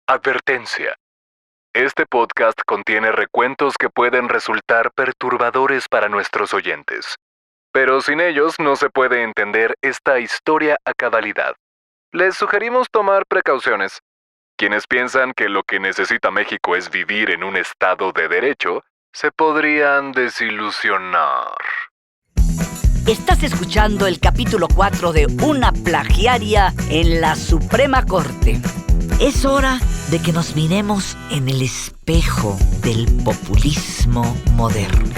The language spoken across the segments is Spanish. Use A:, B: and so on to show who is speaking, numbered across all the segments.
A: Advertencia. Este podcast contiene recuentos que pueden resultar perturbadores para nuestros oyentes. Pero sin ellos no se puede entender esta historia a cabalidad. Les sugerimos tomar precauciones. Quienes piensan que lo que necesita México es vivir en un estado de derecho, se podrían desilusionar.
B: Estás escuchando el capítulo 4 de Una plagiaria en la Suprema Corte. Es hora de que nos miremos en el espejo del populismo moderno.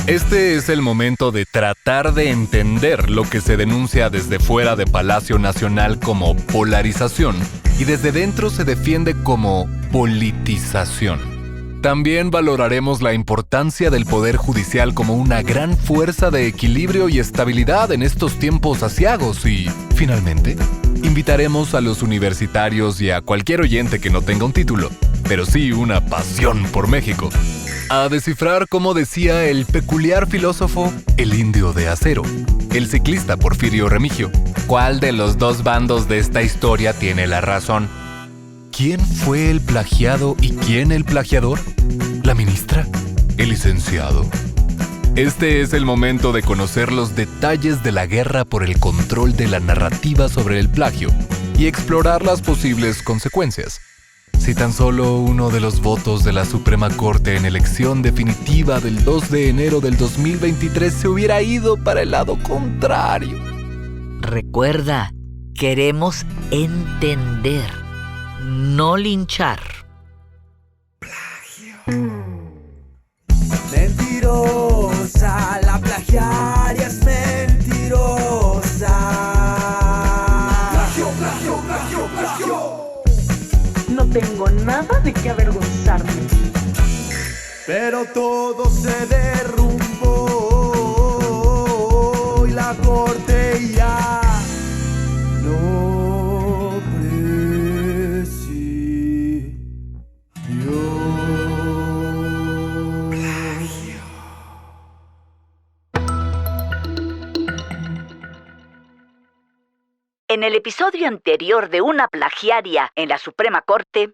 A: Este es el momento de tratar de entender lo que se denuncia desde fuera de Palacio Nacional como polarización y desde dentro se defiende como politización. También valoraremos la importancia del Poder Judicial como una gran fuerza de equilibrio y estabilidad en estos tiempos aciagos y, finalmente, invitaremos a los universitarios y a cualquier oyente que no tenga un título, pero sí una pasión por México, a descifrar cómo decía el peculiar filósofo el Indio de Acero, el ciclista Porfirio Remigio. ¿Cuál de los dos bandos de esta historia tiene la razón? ¿Quién fue el plagiado y quién el plagiador? ¿La ministra? ¿El licenciado? Este es el momento de conocer los detalles de la guerra por el control de la narrativa sobre el plagio y explorar las posibles consecuencias. Si tan solo uno de los votos de la Suprema Corte en elección definitiva del 2 de enero del 2023 se hubiera ido para el lado contrario.
B: Recuerda, queremos entender, no linchar.
C: Mentirosa, la plagiaria es mentirosa. Plagio, plagio, plagio, plagio.
D: No tengo nada de qué avergonzarme.
C: Pero todo se derrumbó y la corte ya no presidió.
B: En el episodio anterior de Una plagiaria en la Suprema Corte,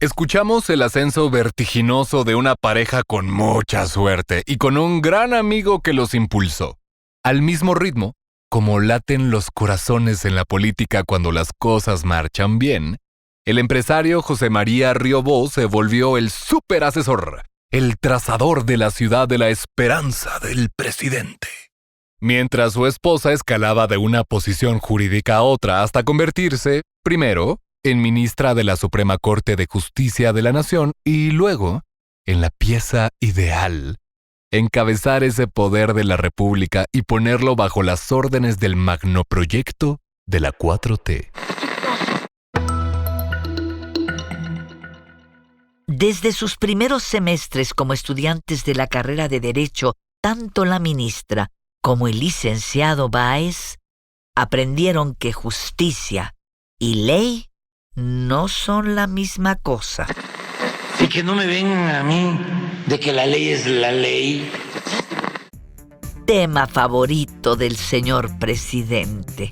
A: escuchamos el ascenso vertiginoso de una pareja con mucha suerte y con un gran amigo que los impulsó. Al mismo ritmo, como laten los corazones en la política cuando las cosas marchan bien, el empresario José María Riobó se volvió el superasesor, el trazador de la ciudad de la esperanza del presidente. Mientras su esposa escalaba de una posición jurídica a otra hasta convertirse, primero, en ministra de la Suprema Corte de Justicia de la Nación y luego, en la pieza ideal, encabezar ese poder de la República y ponerlo bajo las órdenes del magnoproyecto de la 4T.
B: desde sus primeros semestres como estudiantes de la carrera de Derecho, tanto la ministra como el licenciado Báez aprendieron que justicia y ley no son la misma cosa.
E: Y que no me vengan a mí de que la ley es la ley.
B: Tema favorito del señor presidente.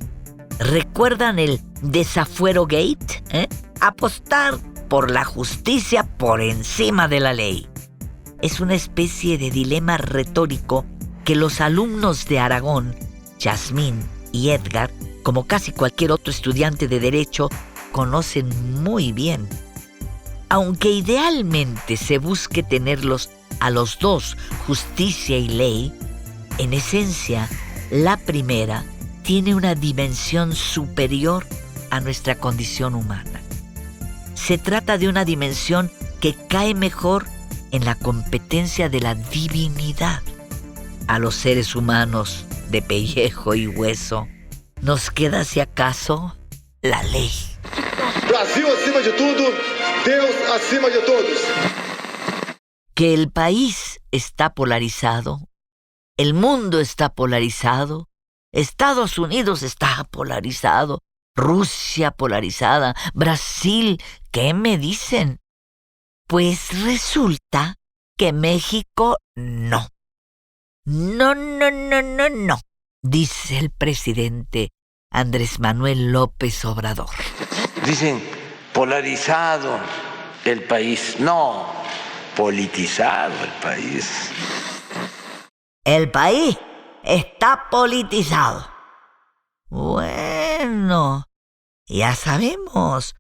B: ¿Recuerdan el desafuero gate? Apostar por la justicia por encima de la ley. Es una especie de dilema retórico que los alumnos de Aragón, Yasmín y Edgar, como casi cualquier otro estudiante de Derecho, conocen muy bien. Aunque idealmente se busque tenerlos a los dos, justicia y ley, en esencia, la primera tiene una dimensión superior a nuestra condición humana. Se trata de una dimensión que cae mejor en la competencia de la divinidad. A los seres humanos de pellejo y hueso, nos queda si acaso la ley.
F: Brasil acima de todo, Deus acima de todos.
B: Que el país está polarizado, el mundo está polarizado, Estados Unidos está polarizado, Rusia polarizada, Brasil, ¿qué me dicen? Pues resulta que México no. No, dice el presidente Andrés Manuel López Obrador.
E: Dicen polarizado el país, no politizado el país.
B: El país está politizado. Bueno, ya sabemos.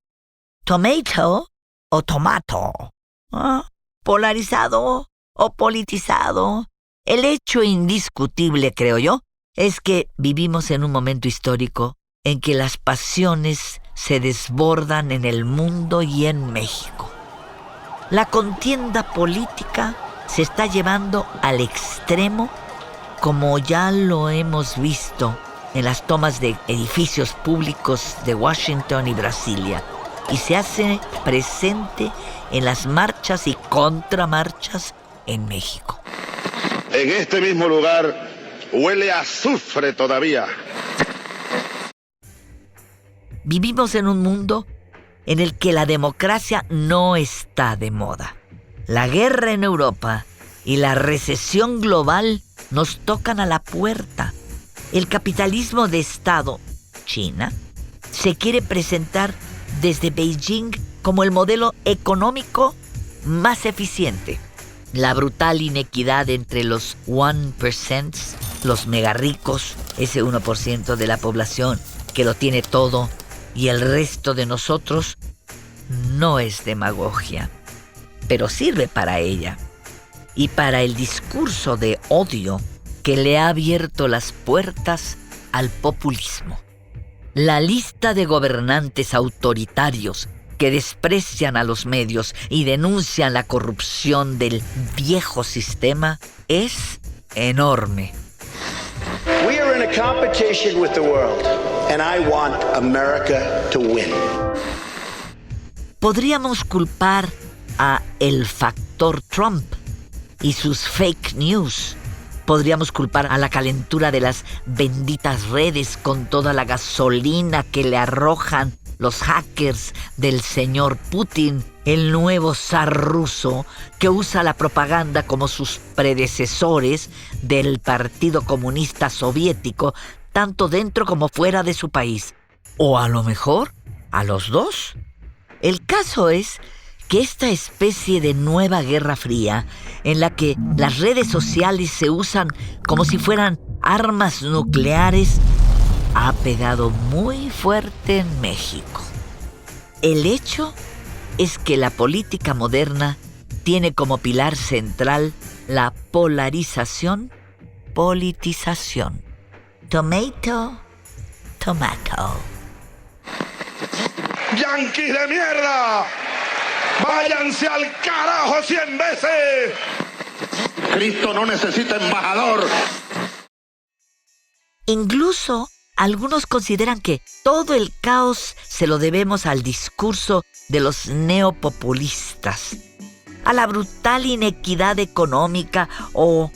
B: Tomato o tomato. Polarizado o politizado. El hecho indiscutible, creo yo, es que vivimos en un momento histórico en que las pasiones se desbordan en el mundo y en México. La contienda política se está llevando al extremo, como ya lo hemos visto en las tomas de edificios públicos de Washington y Brasilia, y se hace presente en las marchas y contramarchas en México.
F: En este mismo lugar huele a azufre todavía.
B: Vivimos en un mundo en el que la democracia no está de moda. La guerra en Europa y la recesión global nos tocan a la puerta. El capitalismo de Estado, China, se quiere presentar desde Beijing como el modelo económico más eficiente. La brutal inequidad entre los 1%, los megarricos, ese 1% de la población que lo tiene todo, y el resto de nosotros, no es demagogia, pero sirve para ella y para el discurso de odio que le ha abierto las puertas al populismo. La lista de gobernantes autoritarios que desprecian a los medios y denuncian la corrupción del viejo sistema es enorme.
G: We are in a competition with the world, and I want America to win.
B: Podríamos culpar a el factor Trump y sus fake news. Podríamos culpar a la calentura de las benditas redes con toda la gasolina que le arrojan los hackers del señor Putin, el nuevo zar ruso que usa la propaganda como sus predecesores del Partido Comunista Soviético, tanto dentro como fuera de su país. O a lo mejor, a los dos. El caso es que esta especie de nueva Guerra Fría, en la que las redes sociales se usan como si fueran armas nucleares, ha pegado muy fuerte en México. El hecho es que la política moderna tiene como pilar central la polarización, politización. Tomato, tomato.
F: ¡Yanquis de mierda! ¡Váyanse al carajo 100 veces! Cristo no necesita embajador.
B: Incluso algunos consideran que todo el caos se lo debemos al discurso de los neopopulistas, a la brutal inequidad económica o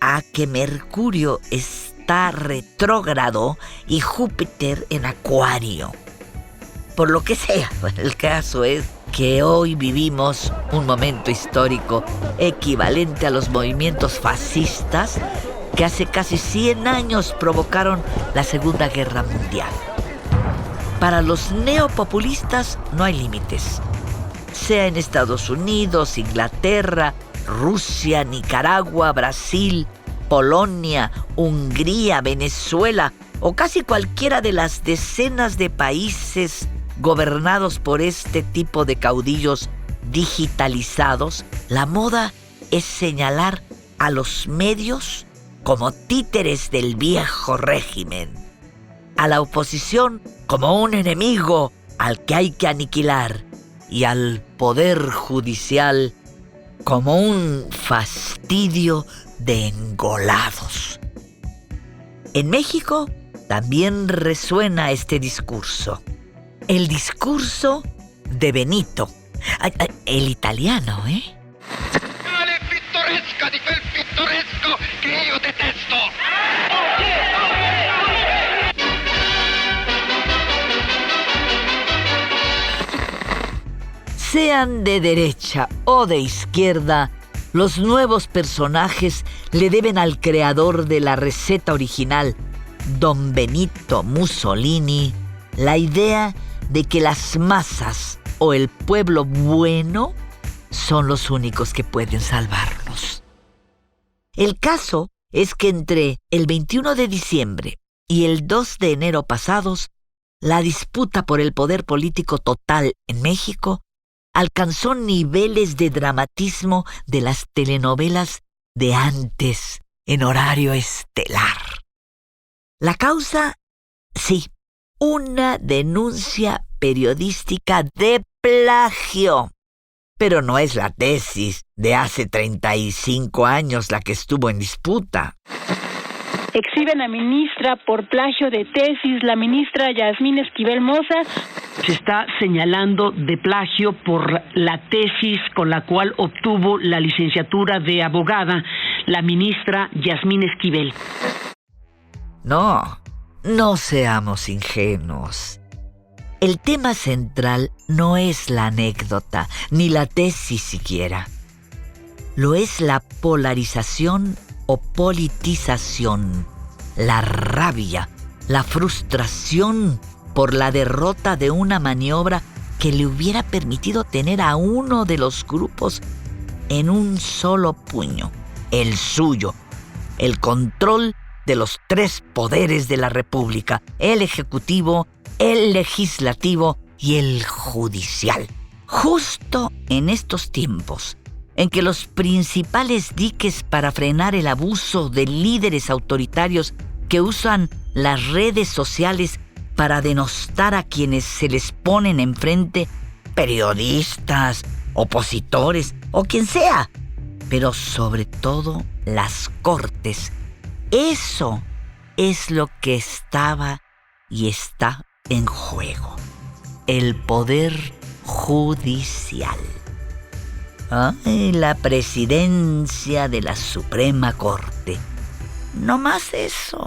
B: a que Mercurio está retrógrado y Júpiter en Acuario. Por lo que sea, el caso es que hoy vivimos un momento histórico equivalente a los movimientos fascistas que hace casi 100 años provocaron la Segunda Guerra Mundial. Para los neopopulistas no hay límites. Sea en Estados Unidos, Inglaterra, Rusia, Nicaragua, Brasil, Polonia, Hungría, Venezuela o casi cualquiera de las decenas de países gobernados por este tipo de caudillos digitalizados, la moda es señalar a los medios como títeres del viejo régimen, a la oposición como un enemigo al que hay que aniquilar y al poder judicial como un fastidio de engolados. En México también resuena este discurso. El discurso de Benito. El italiano, ¿eh?
H: ¡Tale pittoresca di quel pittoresco che io detesto!
B: Sean de derecha o de izquierda, los nuevos personajes le deben al creador de la receta original, don Benito Mussolini, la idea de que las masas o el pueblo bueno son los únicos que pueden salvarnos. El caso es que entre el 21 de diciembre y el 2 de enero pasados, la disputa por el poder político total en México alcanzó niveles de dramatismo de las telenovelas de antes, en horario estelar. La causa, sí, una denuncia periodística de plagio. Pero no es la tesis de hace 35 años la que estuvo en disputa.
D: Exhiben a ministra por plagio de tesis, la ministra Yasmín Esquivel Moza.
I: Se está señalando de plagio por la tesis con la cual obtuvo la licenciatura de abogada la ministra Yasmín Esquivel.
B: No seamos ingenuos. El tema central no es la anécdota, ni la tesis siquiera. Lo es la polarización o politización, la rabia, la frustración por la derrota de una maniobra que le hubiera permitido tener a uno de los grupos en un solo puño, el suyo, el control de los 3 poderes de la República, el ejecutivo, el legislativo y el judicial. Justo en estos tiempos en que los principales diques para frenar el abuso de líderes autoritarios que usan las redes sociales para denostar a quienes se les ponen enfrente, periodistas, opositores o quien sea, pero sobre todo las cortes. Eso es lo que estaba y está en juego. El poder judicial. La presidencia de la Suprema Corte. No más eso.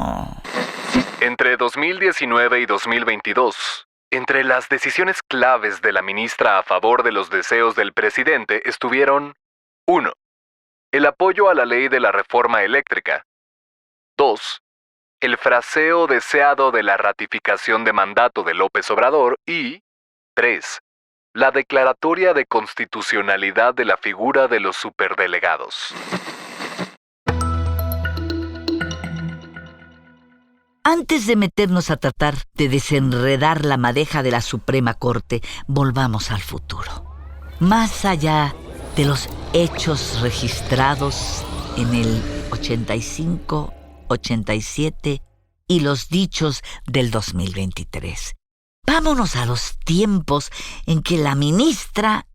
A: Entre 2019 y 2022, entre las decisiones claves de la ministra a favor de los deseos del presidente estuvieron 1. El apoyo a la ley de la reforma eléctrica. 2. El fraseo deseado de la ratificación de mandato de López Obrador. Y 3. La declaratoria de constitucionalidad de la figura de los superdelegados.
B: Antes de meternos a tratar de desenredar la madeja de la Suprema Corte, volvamos al futuro. Más allá de los hechos registrados en el 85, 87 y los dichos del 2023. Vámonos a los tiempos en que la ministra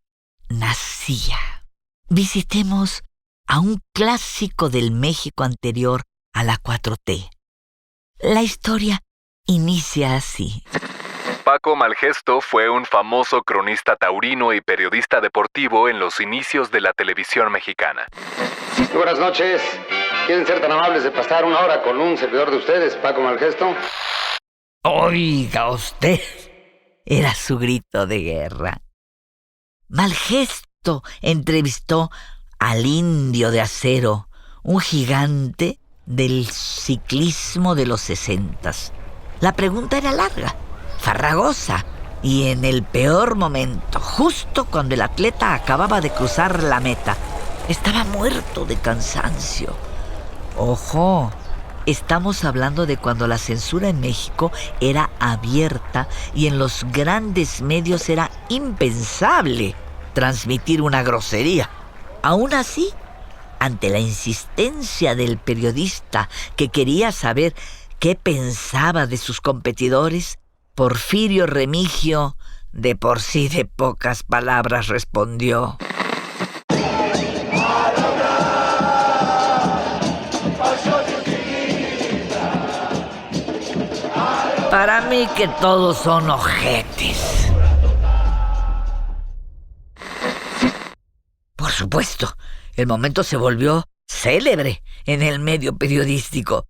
B: nacía. Visitemos a un clásico del México anterior a la 4T. La historia inicia así.
A: Paco Malgesto fue un famoso cronista taurino y periodista deportivo en los inicios de la televisión mexicana.
J: Muy buenas noches. ¿Quieren ser tan amables de pasar una hora con un servidor de ustedes, Paco Malgesto?
B: Oiga usted, era su grito de guerra. Malgesto entrevistó al Indio de Acero, un gigante del ciclismo de los 60s. La pregunta era larga, farragosa, y en el peor momento, justo cuando el atleta acababa de cruzar la meta, estaba muerto de cansancio. Ojo, estamos hablando de cuando la censura en México era abierta y en los grandes medios era impensable transmitir una grosería. Aún así, ante la insistencia del periodista que quería saber qué pensaba de sus competidores, Porfirio Remigio, de por sí de pocas palabras, respondió: para mí que todos son ojetes. Por supuesto, el momento se volvió célebre en el medio periodístico.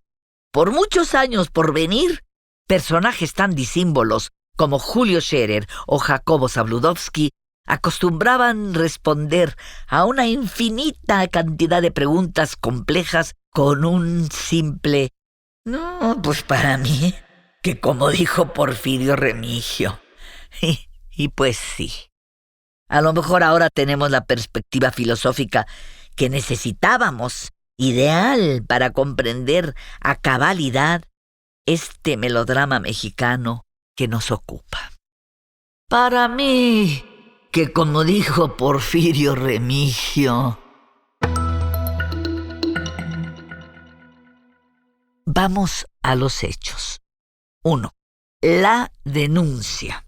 B: Por muchos años por venir, personajes tan disímbolos como Julio Scherer o Jacobo Zabludovsky acostumbraban responder a una infinita cantidad de preguntas complejas con un simple "no, pues para mí", que como dijo Porfirio Remigio. Y pues sí, A lo mejor ahora tenemos la perspectiva filosófica que necesitábamos, ideal para comprender a cabalidad este melodrama mexicano que nos ocupa. Para mí, que como dijo Porfirio Remigio, vamos a los hechos. 1. La denuncia.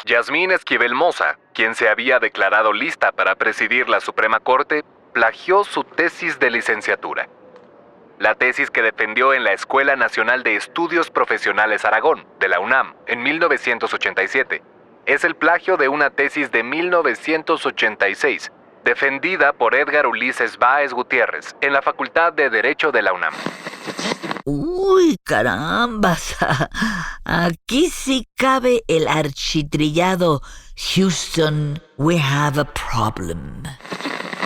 A: Yasmín Esquivel Moza, quien se había declarado lista para presidir la Suprema Corte, plagió su tesis de licenciatura. La tesis que defendió en la Escuela Nacional de Estudios Profesionales Aragón, de la UNAM, en 1987, es el plagio de una tesis de 1986, defendida por Edgar Ulises Báez Gutiérrez, en la Facultad de Derecho de la UNAM.
B: ¡Uy, carambas! Aquí sí cabe el architrillado Houston, we have a problem.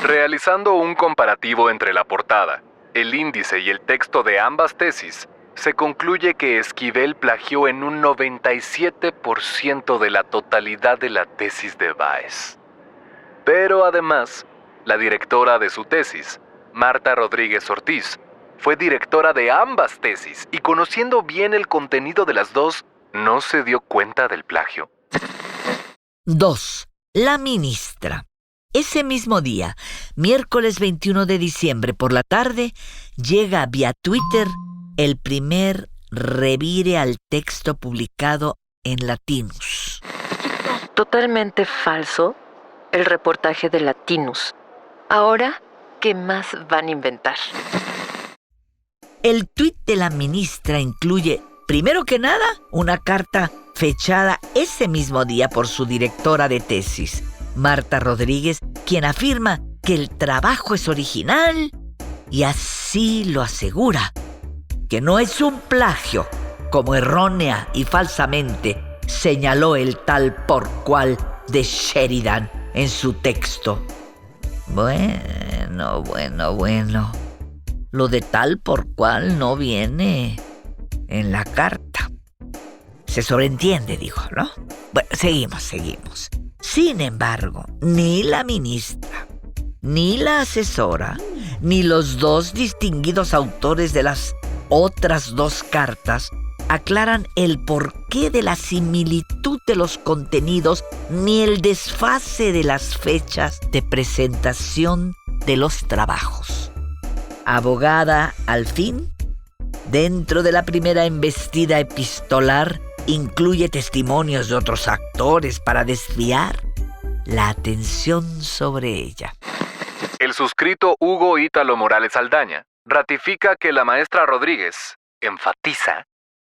A: Realizando un comparativo entre la portada, el índice y el texto de ambas tesis, se concluye que Esquivel plagió en un 97% de la totalidad de la tesis de Báez. Pero además, la directora de su tesis, Marta Rodríguez Ortiz, fue directora de ambas tesis y conociendo bien el contenido de las dos, no se dio cuenta del plagio.
B: 2. La ministra. Ese mismo día, miércoles 21 de diciembre por la tarde, llega vía Twitter el primer revire al texto publicado en Latinus.
K: Totalmente falso el reportaje de Latinus. Ahora, ¿qué más van a inventar?
B: El tuit de la ministra incluye, primero que nada, una carta fechada ese mismo día por su directora de tesis, Marta Rodríguez, quien afirma que el trabajo es original y así lo asegura, que no es un plagio, como errónea y falsamente señaló el tal por cual de Sheridan en su texto. Bueno. Lo de tal por cual no viene en la carta. Se sobreentiende, dijo, ¿no? Bueno, seguimos. Sin embargo, ni la ministra, ni la asesora, ni los dos distinguidos autores de las otras dos cartas aclaran el porqué de la similitud de los contenidos ni el desfase de las fechas de presentación de los trabajos. Abogada, al fin, dentro de la primera embestida epistolar, incluye testimonios de otros actores para desviar la atención sobre ella.
A: El suscrito Hugo Ítalo Morales Saldaña ratifica que la maestra Rodríguez, enfatiza,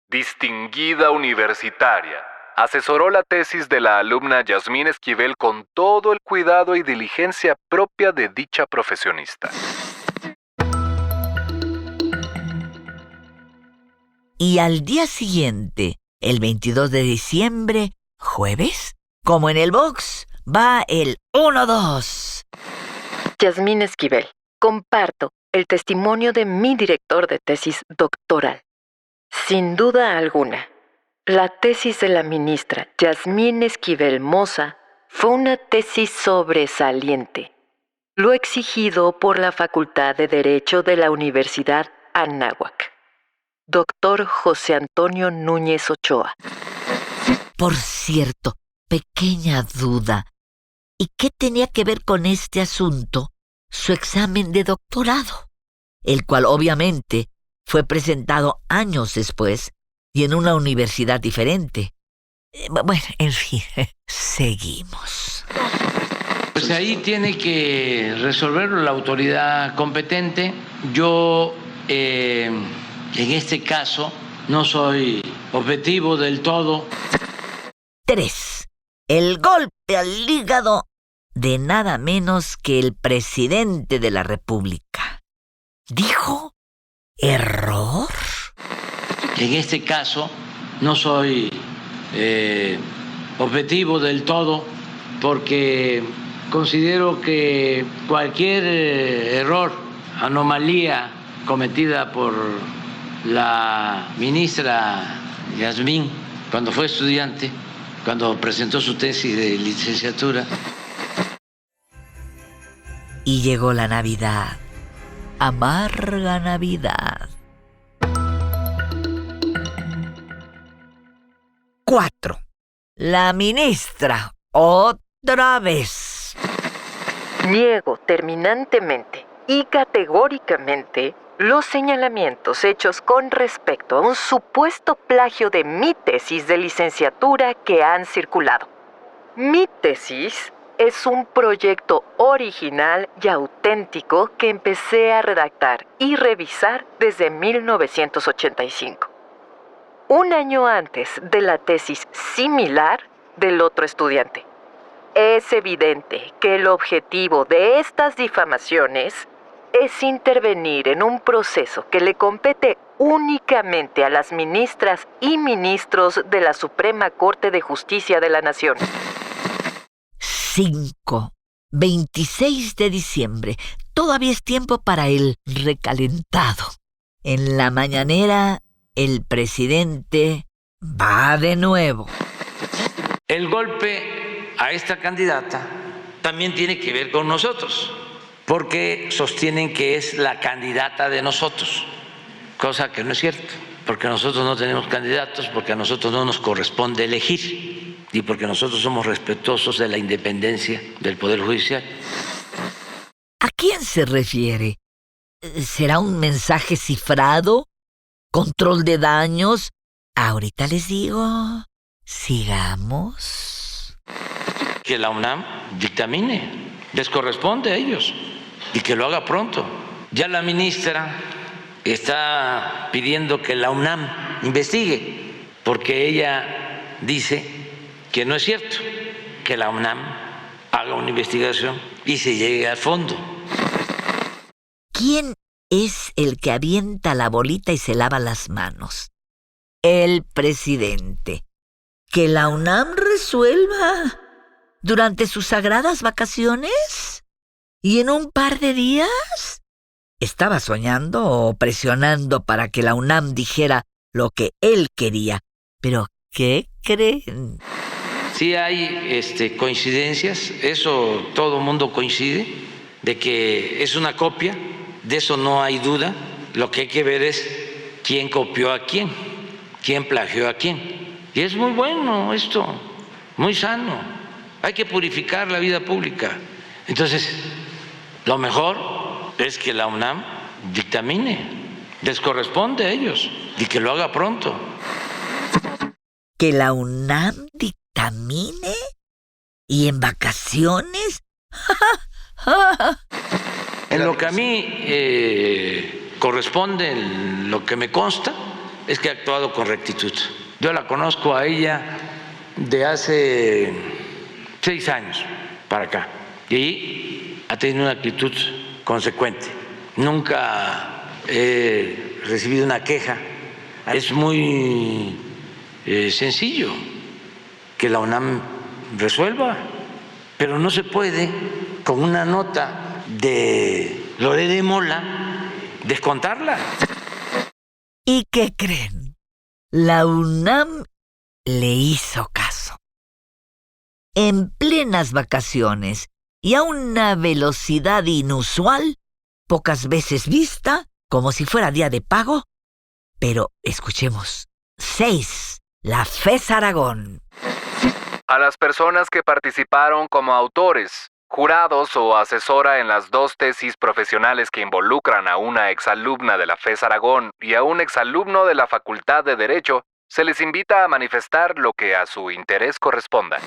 A: distinguida universitaria, asesoró la tesis de la alumna Yasmín Esquivel con todo el cuidado y diligencia propia de dicha profesionista.
B: Y al día siguiente, el 22 de diciembre, jueves, como en el box, va el 1-2.
K: Yasmín Esquivel, comparto el testimonio de mi director de tesis doctoral. Sin duda alguna, la tesis de la ministra Yasmín Esquivel Moza fue una tesis sobresaliente. Lo exigido por la Facultad de Derecho de la Universidad Anáhuac. Doctor José Antonio Núñez Ochoa.
B: Por cierto, pequeña duda. ¿Y qué tenía que ver con este asunto su examen de doctorado? El cual obviamente fue presentado años después y en una universidad diferente. Bueno, en fin, seguimos.
E: Pues ahí tiene que resolverlo la autoridad competente. Yo, en este caso, no soy objetivo del todo.
B: 3. El golpe al hígado de nada menos que el presidente de la República. ¿Dijo error?
E: En este caso, no soy objetivo del todo porque considero que cualquier error, anomalía cometida por la ministra Yasmín cuando fue estudiante, cuando presentó su tesis de licenciatura,
B: Y llegó la Navidad. Amarga Navidad. 4. La ministra, otra vez.
K: Niego terminantemente y categóricamente los señalamientos hechos con respecto a un supuesto plagio de mi tesis de licenciatura que han circulado. Mi tesis es un proyecto original y auténtico que empecé a redactar y revisar desde 1985. Un año antes de la tesis similar del otro estudiante. Es evidente que el objetivo de estas difamaciones es intervenir en un proceso que le compete únicamente a las ministras y ministros de la Suprema Corte de Justicia de la Nación.
B: 5. 26 de diciembre. Todavía es tiempo para el recalentado. En la mañanera, el presidente va de nuevo.
E: El golpe a esta candidata también tiene que ver con nosotros, porque sostienen que es la candidata de nosotros, cosa que no es cierto, porque nosotros no tenemos candidatos, porque a nosotros no nos corresponde elegir y porque nosotros somos respetuosos de la independencia del Poder Judicial.
B: ¿A quién se refiere? ¿Será un mensaje cifrado? ¿Control de daños? Ahorita les digo. Sigamos.
E: Que la UNAM dictamine, les corresponde a ellos y que lo haga pronto. Ya la ministra está pidiendo que la UNAM investigue porque ella dice que no es cierto, que la UNAM haga una investigación y se llegue al fondo.
B: ¿Quién es el que avienta la bolita y se lava las manos? El presidente. Que la UNAM resuelva durante sus sagradas vacaciones y en un par de días. Estaba soñando o presionando para que la UNAM dijera lo que él quería. Pero, ¿qué creen?
E: Sí hay coincidencias, eso todo el mundo coincide, de que es una copia, de eso no hay duda. Lo que hay que ver es quién copió a quién, quién plagió a quién. Y es muy bueno esto, muy sano. Hay que purificar la vida pública. Entonces, lo mejor es que la UNAM dictamine, les corresponde a ellos y que lo haga pronto.
B: ¿Que la UNAM dictamine? ¿Y en vacaciones?
E: En lo que a mí corresponde, en lo que me consta, es que ha actuado con rectitud. Yo la conozco a ella de hace 6 años para acá y ha tenido una actitud consecuente. Nunca he recibido una queja. Es muy sencillo que la UNAM resuelva, pero no se puede con una nota de Loret de Mola descontarla.
B: ¿Y qué creen? La UNAM le hizo caso. En plenas vacaciones y a una velocidad inusual, pocas veces vista, como si fuera día de pago. Pero escuchemos. 6. La FES Aragón.
A: A las personas que participaron como autores, jurados o asesora en las 2 tesis profesionales que involucran a una exalumna de la FES Aragón y a un exalumno de la Facultad de Derecho, se les invita a manifestar lo que a su interés corresponda.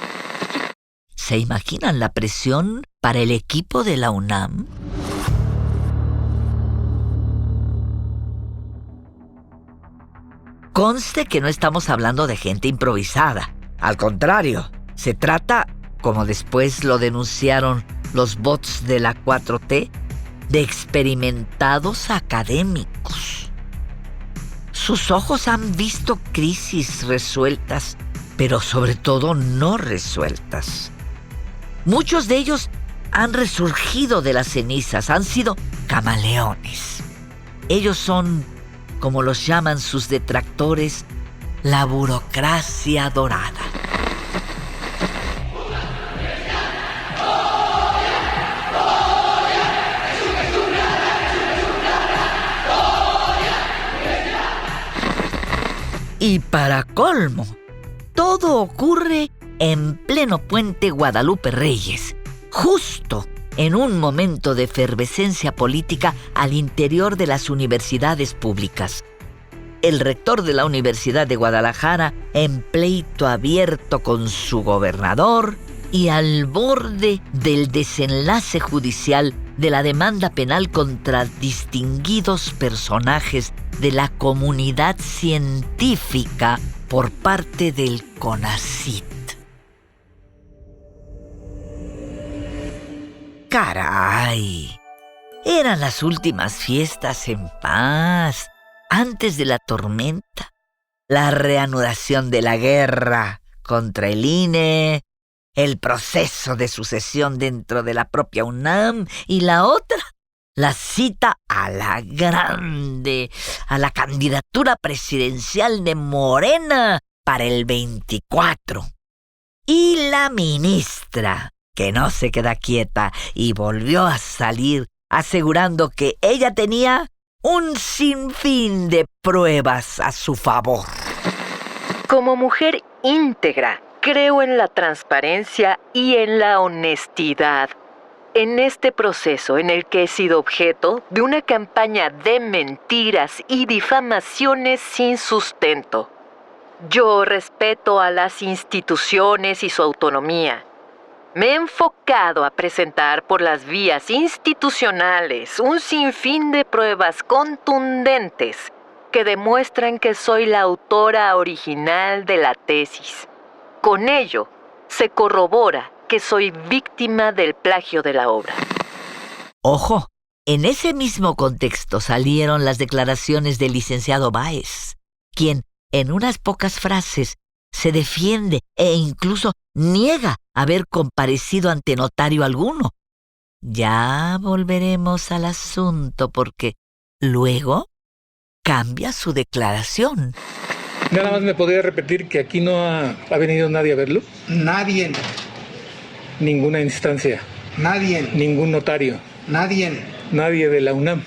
B: ¿Se imaginan la presión para el equipo de la UNAM? Conste que no estamos hablando de gente improvisada. Al contrario, se trata, como después lo denunciaron los bots de la 4T, de experimentados académicos. Sus ojos han visto crisis resueltas, pero sobre todo no resueltas. Muchos de ellos han resurgido de las cenizas, han sido camaleones. Ellos son, como los llaman sus detractores, la burocracia dorada. Y para colmo, todo ocurre en pleno puente Guadalupe Reyes, justo en un momento de efervescencia política al interior de las universidades públicas. El rector de la Universidad de Guadalajara en pleito abierto con su gobernador y al borde del desenlace judicial de la demanda penal contra distinguidos personajes de la comunidad científica por parte del CONACYT. ¡Caray! Eran las últimas fiestas en paz, antes de la tormenta, la reanudación de la guerra contra el INE, el proceso de sucesión dentro de la propia UNAM y la otra, la cita a la grande, a la candidatura presidencial de Morena para el 24. Y la ministra, que no se queda quieta y volvió a salir asegurando que ella tenía un sinfín de pruebas a su favor.
K: Como mujer íntegra, creo en la transparencia y en la honestidad. En este proceso en el que he sido objeto de una campaña de mentiras y difamaciones sin sustento. Yo respeto a las instituciones y su autonomía. Me he enfocado a presentar por las vías institucionales un sinfín de pruebas contundentes que demuestran que soy la autora original de la tesis. Con ello, se corrobora que soy víctima del plagio de la obra.
B: Ojo, en ese mismo contexto salieron las declaraciones del licenciado Báez, quien, en unas pocas frases, se defiende e incluso niega haber comparecido ante notario alguno. Ya volveremos al asunto porque luego cambia su declaración.
L: Nada más me podría repetir que aquí no ha venido nadie a verlo.
M: Nadie.
L: Ninguna instancia.
M: Nadie.
L: Ningún notario.
M: Nadie.
L: Nadie de la UNAM.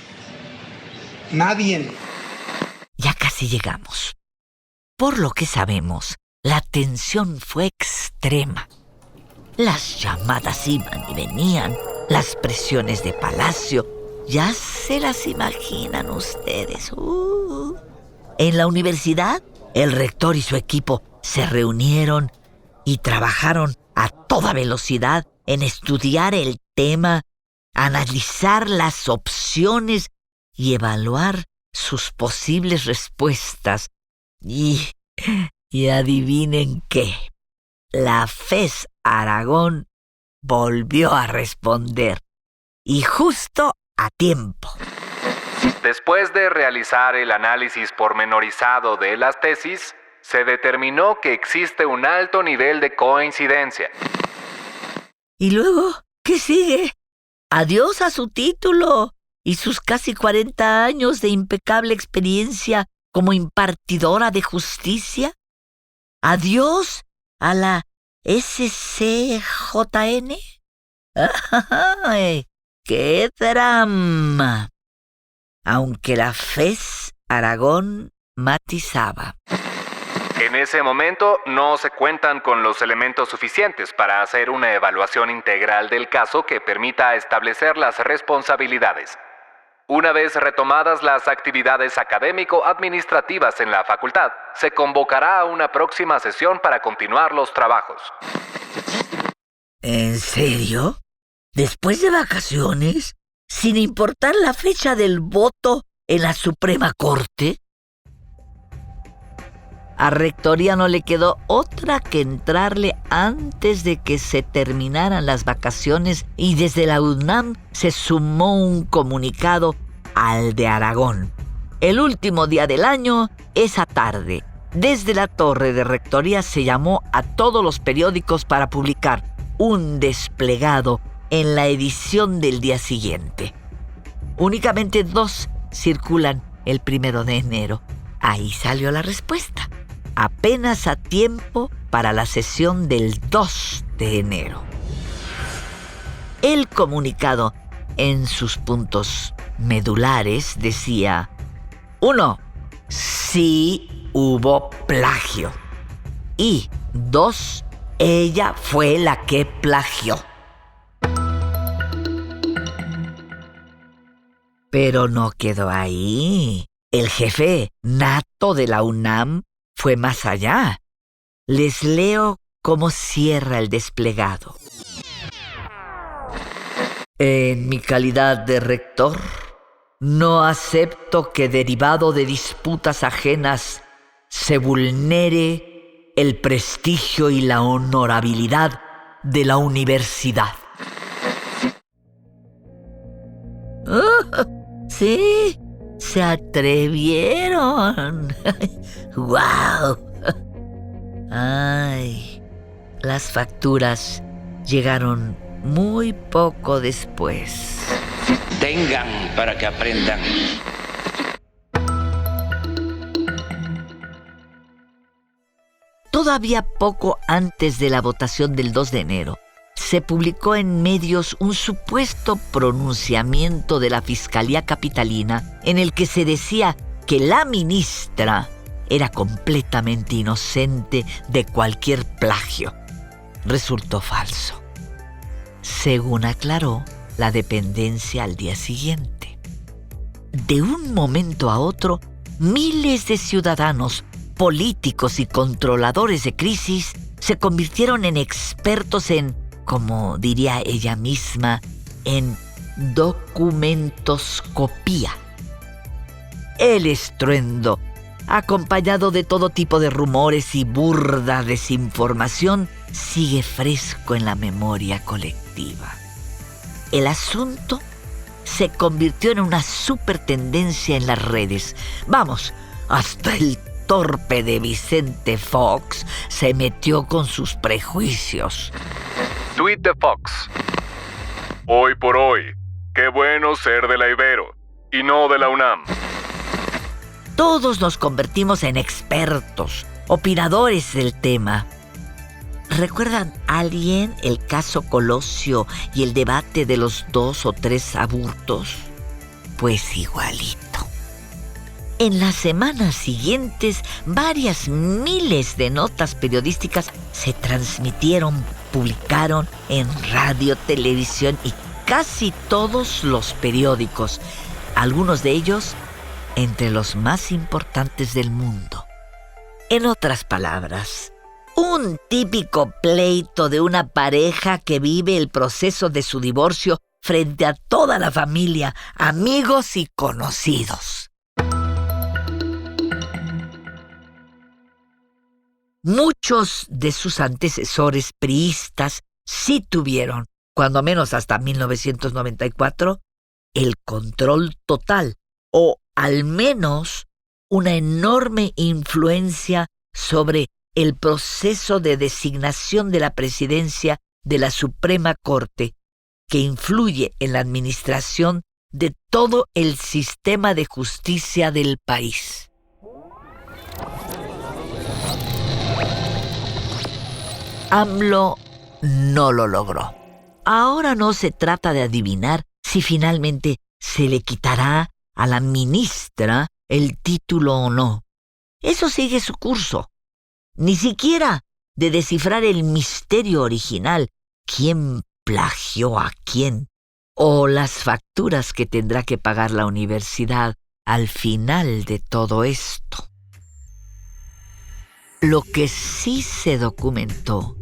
M: Nadie.
B: Ya casi llegamos. Por lo que sabemos, la tensión fue extrema. Las llamadas iban y venían, las presiones de Palacio, ya se las imaginan ustedes. En la universidad, el rector y su equipo se reunieron y trabajaron a toda velocidad en estudiar el tema, analizar las opciones y evaluar sus posibles respuestas. Y adivinen qué, la FES Aragón volvió a responder, y justo a tiempo.
A: Después de realizar el análisis pormenorizado de las tesis, se determinó que existe un alto nivel de coincidencia.
B: ¿Y luego qué sigue? Adiós a su título y sus casi 40 años de impecable experiencia como impartidora de justicia. Adiós a la SCJN. ¡Ay, qué drama! Aunque la FES Aragón matizaba.
A: En ese momento no se cuentan con los elementos suficientes para hacer una evaluación integral del caso que permita establecer las responsabilidades. Una vez retomadas las actividades académico-administrativas en la facultad, se convocará a una próxima sesión para continuar los trabajos.
B: ¿En serio? ¿Después de vacaciones? ¿Sin importar la fecha del voto en la Suprema Corte? A Rectoría no le quedó otra que entrarle antes de que se terminaran las vacaciones y desde la UNAM se sumó un comunicado al de Aragón. El último día del año, esa tarde, desde la torre de Rectoría se llamó a todos los periódicos para publicar un desplegado en la edición del día siguiente. Únicamente 2 circulan el 1 de enero. Ahí salió la respuesta. Apenas a tiempo para la sesión del 2 de enero. El comunicado, en sus puntos medulares, decía: 1. Sí hubo plagio. Y 2, ella fue la que plagió. Pero no quedó ahí. El jefe nato de la UNAM fue más allá. Les leo cómo cierra el desplegado. En mi calidad de rector, no acepto que derivado de disputas ajenas se vulnere el prestigio y la honorabilidad de la universidad. Sí, se atrevieron. ¡Guau! Ay, las facturas llegaron muy poco después.
E: Tengan para que aprendan.
B: Todavía poco antes de la votación del 2 de enero, se publicó en medios un supuesto pronunciamiento de la Fiscalía Capitalina en el que se decía que la ministra era completamente inocente de cualquier plagio. Resultó falso, según aclaró la dependencia al día siguiente. De un momento a otro, miles de ciudadanos, políticos y controladores de crisis se convirtieron en expertos en, como diría ella misma, en documentoscopía. El estruendo, acompañado de todo tipo de rumores y burda desinformación, sigue fresco en la memoria colectiva. El asunto se convirtió en una supertendencia en las redes. Vamos, hasta el torpe de Vicente Fox se metió con sus prejuicios.
A: Tweet de Fox. Hoy por hoy, qué bueno ser de la Ibero y no de la UNAM.
B: Todos nos convertimos en expertos, opinadores del tema. ¿Recuerdan alguien el caso Colosio y el debate de los 2 o 3 abortos? Pues igualito. En las semanas siguientes, varias miles de notas periodísticas se transmitieron, publicaron en radio, televisión y casi todos los periódicos, algunos de ellos entre los más importantes del mundo. En otras palabras, un típico pleito de una pareja que vive el proceso de su divorcio frente a toda la familia, amigos y conocidos. Muchos de sus antecesores priistas sí tuvieron, cuando menos hasta 1994, el control total, o al menos una enorme influencia sobre el proceso de designación de la presidencia de la Suprema Corte, que influye en la administración de todo el sistema de justicia del país. AMLO no lo logró. Ahora no se trata de adivinar si finalmente se le quitará a la ministra el título o no. Eso sigue su curso. Ni siquiera de descifrar el misterio original, quién plagió a quién, o las facturas que tendrá que pagar la universidad al final de todo esto. Lo que sí se documentó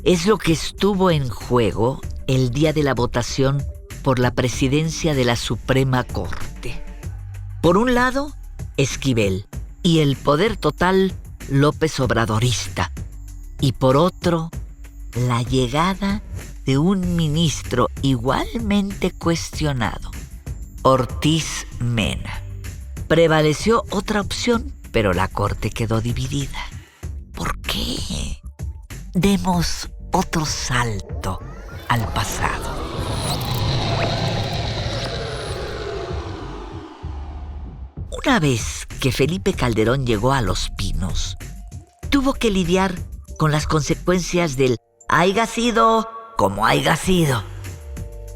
B: es lo que estuvo en juego el día de la votación por la presidencia de la Suprema Corte. Por un lado, Esquivel y el poder total López Obradorista, y por otro, la llegada de un ministro igualmente cuestionado, Ortiz Mena. Prevaleció otra opción, pero la Corte quedó dividida. ¿Por qué? Demos otro salto al pasado. Una vez que Felipe Calderón llegó a Los Pinos, tuvo que lidiar con las consecuencias del haiga sido como haiga sido.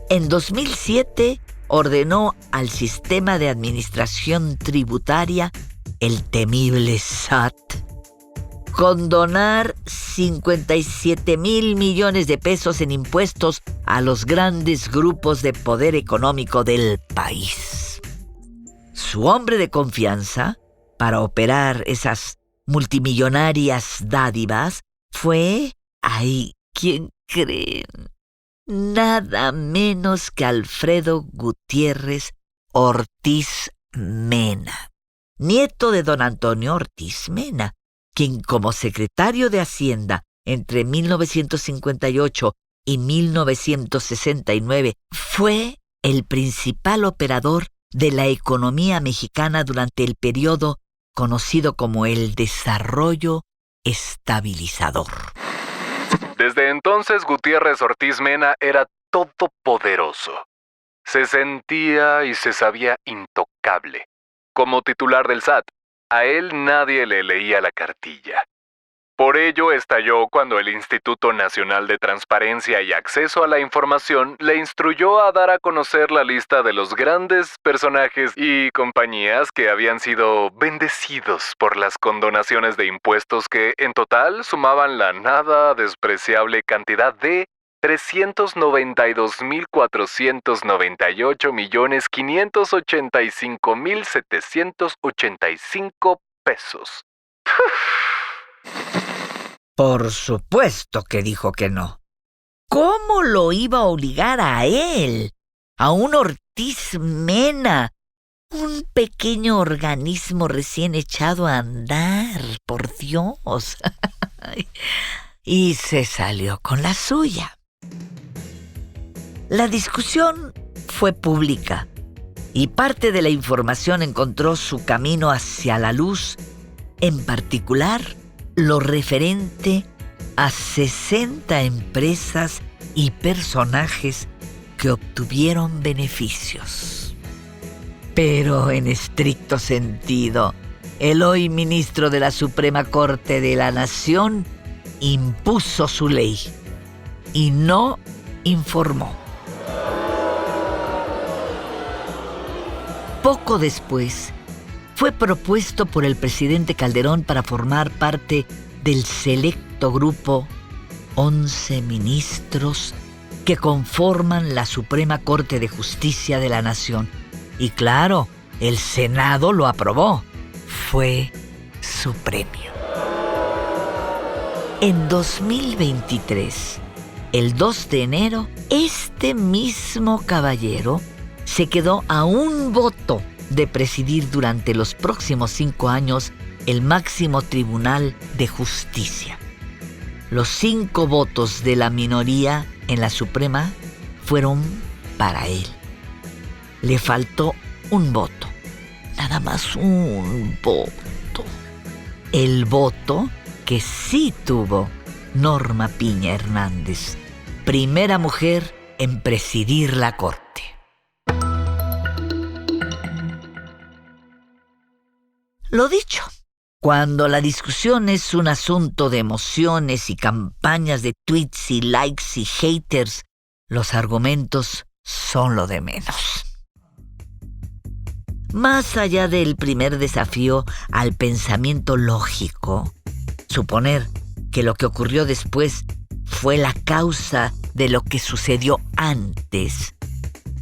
B: En 2007 ordenó al sistema de administración tributaria el temible SAT, condonar 57,000 millones de pesos en impuestos a los grandes grupos de poder económico del país. Su hombre de confianza para operar esas multimillonarias dádivas fue, ¿quién creen? Nada menos que Alfredo Gutiérrez Ortiz Mena, nieto de don Antonio Ortiz Mena, quien como secretario de Hacienda entre 1958 y 1969 fue el principal operador de la economía mexicana durante el periodo conocido como el desarrollo estabilizador.
A: Desde entonces Gutiérrez Ortiz Mena era todopoderoso. Se sentía y se sabía intocable. Como titular del SAT, a él nadie le leía la cartilla. Por ello estalló cuando el Instituto Nacional de Transparencia y Acceso a la Información le instruyó a dar a conocer la lista de los grandes personajes y compañías que habían sido bendecidos por las condonaciones de impuestos que en total sumaban la nada despreciable cantidad de 392,585,785 pesos.
B: Por supuesto que dijo que no. ¿Cómo lo iba a obligar a él, a un Ortiz Mena, un pequeño organismo recién echado a andar, por Dios? Y se salió con la suya. La discusión fue pública y parte de la información encontró su camino hacia la luz, en particular lo referente a 60 empresas y personajes que obtuvieron beneficios. Pero en estricto sentido, el hoy ministro de la Suprema Corte de la Nación impuso su ley y no informó. Poco después, fue propuesto por el presidente Calderón para formar parte del selecto grupo 11 ministros que conforman la Suprema Corte de Justicia de la Nación. Y claro, el Senado lo aprobó. Fue su premio. En 2023, el 2 de enero, este mismo caballero se quedó a un voto de presidir durante los próximos 5 años el máximo tribunal de justicia. Los 5 votos de la minoría en la Suprema fueron para él. Le faltó un voto, nada más un voto. El voto que sí tuvo Norma Piña Hernández, primera mujer en presidir la Corte. Lo dicho, cuando la discusión es un asunto de emociones y campañas de tweets y likes y haters, los argumentos son lo de menos. Más allá del primer desafío al pensamiento lógico, suponer que lo que ocurrió después fue la causa de lo que sucedió antes,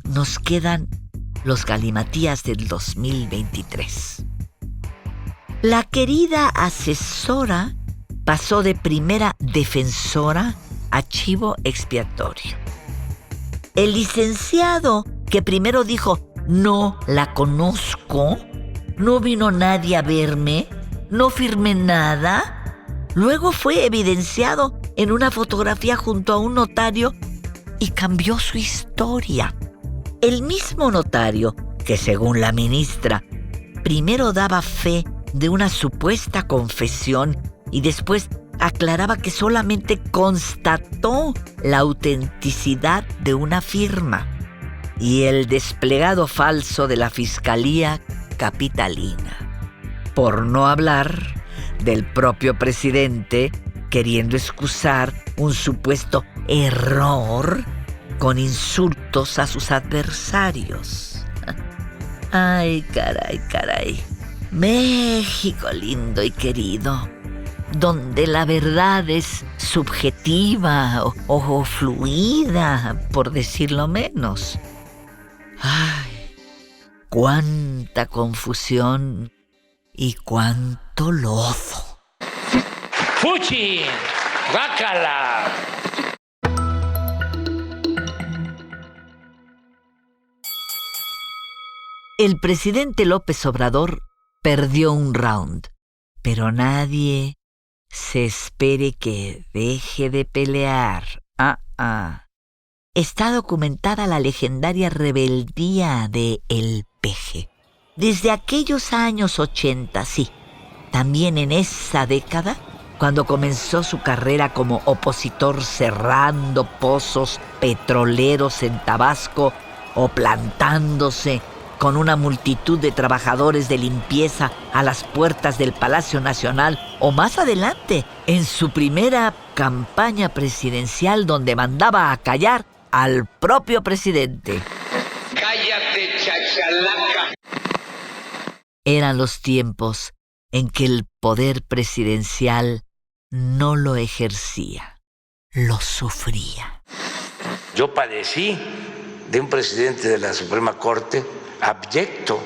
B: nos quedan los galimatías del 2023. La querida asesora pasó de primera defensora a chivo expiatorio. El licenciado que primero dijo, no la conozco, no vino nadie a verme, no firmé nada, luego fue evidenciado en una fotografía junto a un notario y cambió su historia. El mismo notario que, según la ministra, primero daba fe de una supuesta confesión y después aclaraba que solamente constató la autenticidad de una firma, y el desplegado falso de la Fiscalía Capitalina. Por no hablar del propio presidente queriendo excusar un supuesto error con insultos a sus adversarios. Ay, caray. México lindo y querido, donde la verdad es subjetiva o fluida, por decirlo menos. ¡Ay! ¡Cuánta confusión y cuánto lodo!
E: ¡Fuchi! ¡Guácala!
B: El presidente López Obrador perdió un round, pero nadie se espere que deje de pelear. Está documentada la legendaria rebeldía de El Peje. Desde aquellos años 80, sí. También en esa década, cuando comenzó su carrera como opositor cerrando pozos petroleros en Tabasco o plantándose con una multitud de trabajadores de limpieza a las puertas del Palacio Nacional, o más adelante, en su primera campaña presidencial donde mandaba a callar al propio presidente.
H: ¡Cállate, chachalaca!
B: Eran los tiempos en que el poder presidencial no lo ejercía, lo sufría.
E: Yo padecí de un presidente de la Suprema Corte abyecto,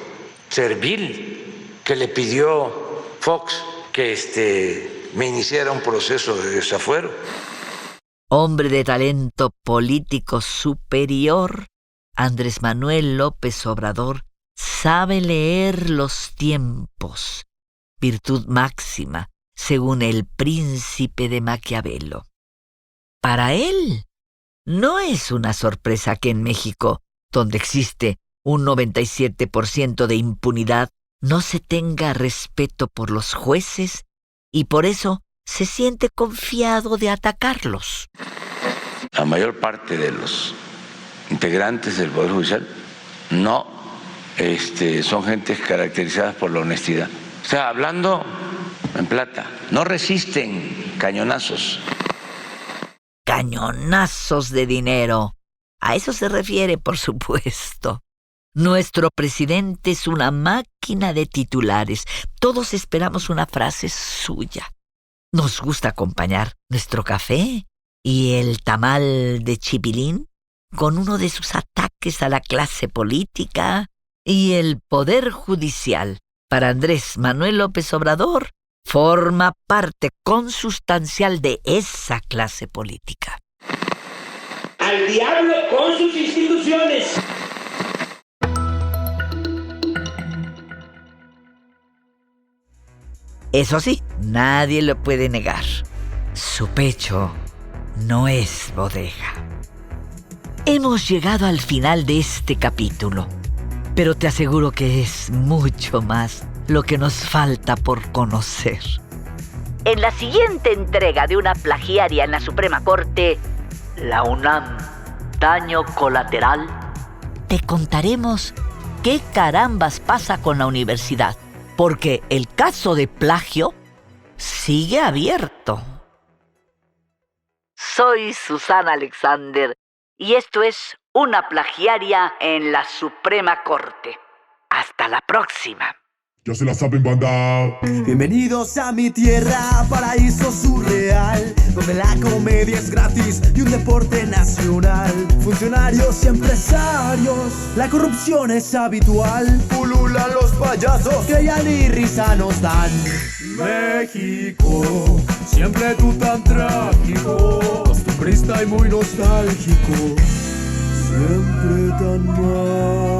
E: servil, que le pidió Fox que me iniciara un proceso de desafuero.
B: Hombre de talento político superior, Andrés Manuel López Obrador sabe leer los tiempos, virtud máxima, según el príncipe de Maquiavelo. Para él, no es una sorpresa que en México, donde existe un 97% de impunidad, no se tenga respeto por los jueces y por eso se siente confiado de atacarlos.
E: La mayor parte de los integrantes del Poder Judicial no son gentes caracterizadas por la honestidad. O sea, hablando en plata, no resisten cañonazos.
B: Cañonazos de dinero. A eso se refiere, por supuesto. Nuestro presidente es una máquina de titulares. Todos esperamos una frase suya. Nos gusta acompañar nuestro café y el tamal de chipilín con uno de sus ataques a la clase política y el poder judicial. Para Andrés Manuel López Obrador, forma parte consustancial de esa clase política.
N: ¡Al diablo con sus instituciones!
B: Eso sí, nadie lo puede negar. Su pecho no es bodega. Hemos llegado al final de este capítulo, pero te aseguro que es mucho más lo que nos falta por conocer. En la siguiente entrega de Una plagiaria en la Suprema Corte, la UNAM, daño colateral, te contaremos qué carambas pasa con la universidad, porque el caso de plagio sigue abierto. Soy Susana Alexander y esto es Una plagiaria en la Suprema Corte. Hasta la próxima.
C: Ya se la saben, banda. Bienvenidos a mi tierra, paraíso surreal, donde la comedia es gratis y un deporte nacional. Funcionarios y empresarios, la corrupción es habitual. Pululan los payasos que ya ni risa nos dan. México, siempre tú tan trágico, costumbrista y muy nostálgico, siempre tan mal.